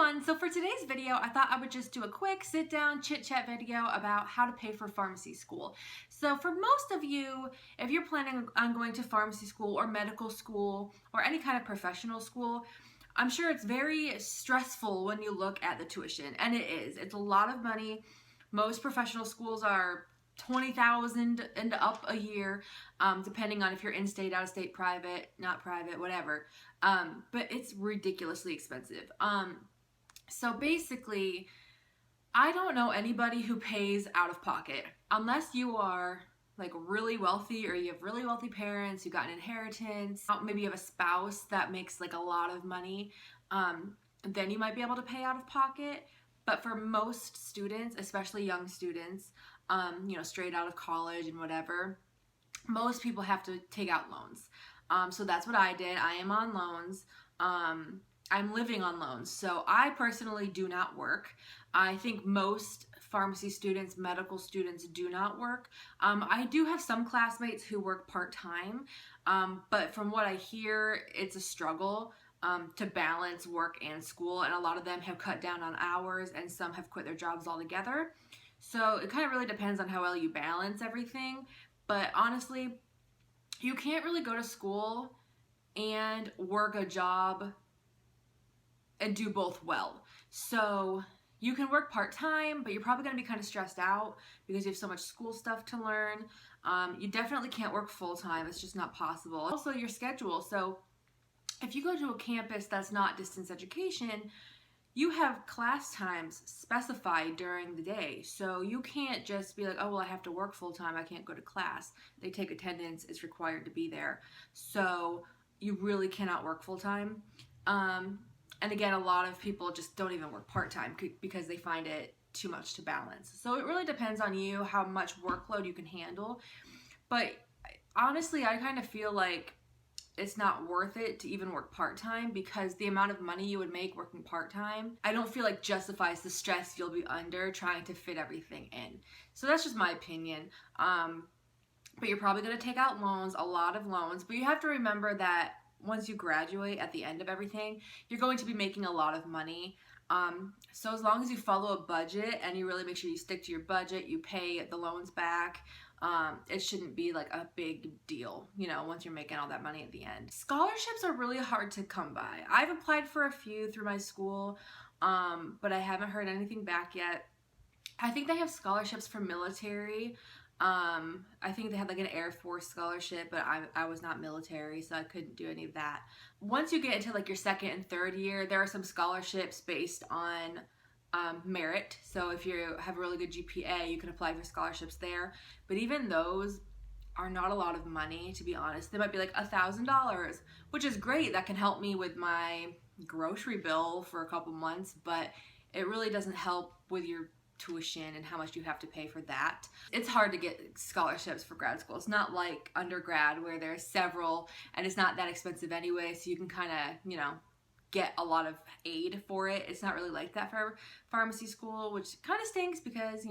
everyone, so for today's video I thought I would just do a quick sit down chit chat video about how to pay for pharmacy school. So for most of you, if you're planning on going to pharmacy school or medical school or any kind of professional school, I'm sure it's very stressful when you look at the tuition, and it is. It's a lot of money. Most professional schools are 20,000 and up a year, depending on if you're in-state, out-of-state, private, not private, whatever. But it's ridiculously expensive. So basically, I don't know anybody who pays out of pocket unless you are like really wealthy or you have really wealthy parents, you got an inheritance, maybe you have a spouse that makes like a lot of money, then you might be able to pay out of pocket. But for most students, especially young students, straight out of college and whatever, most people have to take out loans. So that's what I did. I am on loans. I'm living on loans. So I personally do not work. I think most pharmacy students, medical students do not work. I do have some classmates who work part-time, but from what I hear, it's a struggle to balance work and school, and a lot of them have cut down on hours and some have quit their jobs altogether. So it kind of really depends on how well you balance everything. But honestly, you can't really go to school and work a job and do both well. So you can work part-time, but you're probably going to be kind of stressed out because you have so much school stuff to learn. You definitely can't work full-time. It's just not possible. Also, your schedule. So if you go to a campus that's not distance education, you have class times specified during the day. So you can't just be like, oh, well, I have to work full-time, I can't go to class. They take attendance, it's required to be there. So you really cannot work full-time. And again, a lot of people just don't even work part-time because they find it too much to balance. So it really depends on you, how much workload you can handle. But honestly, I kind of feel like it's not worth it to even work part-time because the amount of money you would make working part-time, I don't feel like justifies the stress you'll be under trying to fit everything in. So that's just my opinion. But you're probably going to take out loans, a lot of loans, but you have to remember that once you graduate at the end of everything, you're going to be making a lot of money. So as long as you follow a budget and you really make sure you stick to your budget, you pay the loans back, it shouldn't be like a big deal, once you're making all that money at the end. Scholarships are really hard to come by. I've applied for a few through my school, but I haven't heard anything back yet. I think they have scholarships for military. I think they had like an Air Force scholarship, but I was not military, so I couldn't do any of that. Once you get into like your second and third year, there are some scholarships based on merit. So if you have a really good GPA, you can apply for scholarships there. But even those are not a lot of money, to be honest. They might be like $1,000, which is great. That can help me with my grocery bill for a couple months, but it really doesn't help with your tuition and how much you have to pay for that. It's hard to get scholarships for grad school. It's not like undergrad where there's several and it's not that expensive anyway, so you can kind of, get a lot of aid for it. It's not really like that for pharmacy school, which kind of stinks because,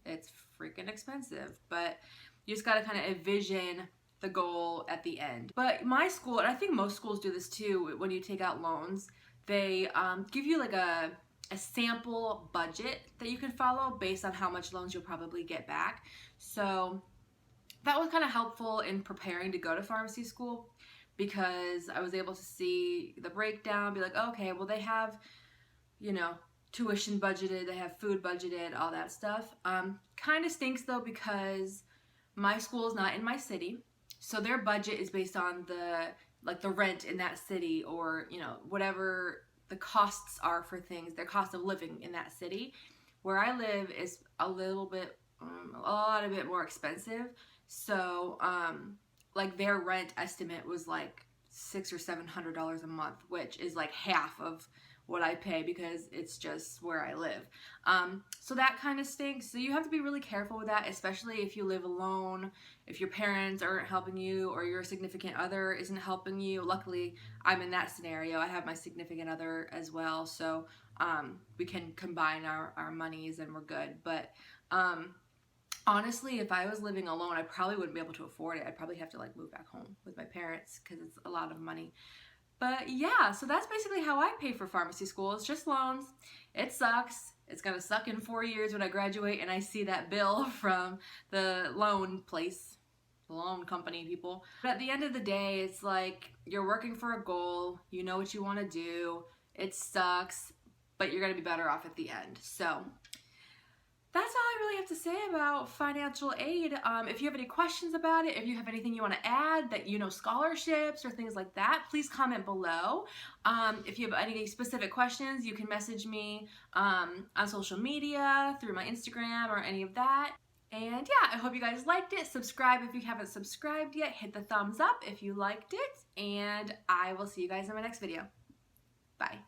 it's freaking expensive. But you just got to kind of envision the goal at the end. But my school, and I think most schools do this too, when you take out loans, they give you like a sample budget that you can follow based on how much loans you'll probably get back. So that was kind of helpful in preparing to go to pharmacy school because I was able to see the breakdown, be like, okay, well they have, tuition budgeted, they have food budgeted, all that stuff. Kind of stinks though because my school is not in my city, so their budget is based on the rent in that city or, whatever the costs are for things, their cost of living in that city. Where I live is a lot bit more expensive. So, like their rent estimate was like $600 or $700 a month, which is like half of what I pay because it's just where I live. So that kind of stinks. So you have to be really careful with that, especially if you live alone, if your parents aren't helping you or your significant other isn't helping you. Luckily, I'm in that scenario. I have my significant other as well, so we can combine our monies and we're good. But honestly, if I was living alone, I probably wouldn't be able to afford it. I'd probably have to like move back home with my parents because it's a lot of money. But yeah, so that's basically how I pay for pharmacy school. It's just loans. It sucks. It's gonna suck in 4 years when I graduate and I see that bill from the loan place, the loan company people. But at the end of the day, it's like you're working for a goal, you know what you wanna do, it sucks, but you're gonna be better off at the end. So that's all I really have to say about financial aid. If you have any questions about it, if you have anything you want to add, that you know, scholarships or things like that, please comment below. If you have any specific questions, you can message me on social media, through my Instagram or any of that. And yeah, I hope you guys liked it. Subscribe if you haven't subscribed yet. Hit the thumbs up if you liked it. And I will see you guys in my next video. Bye.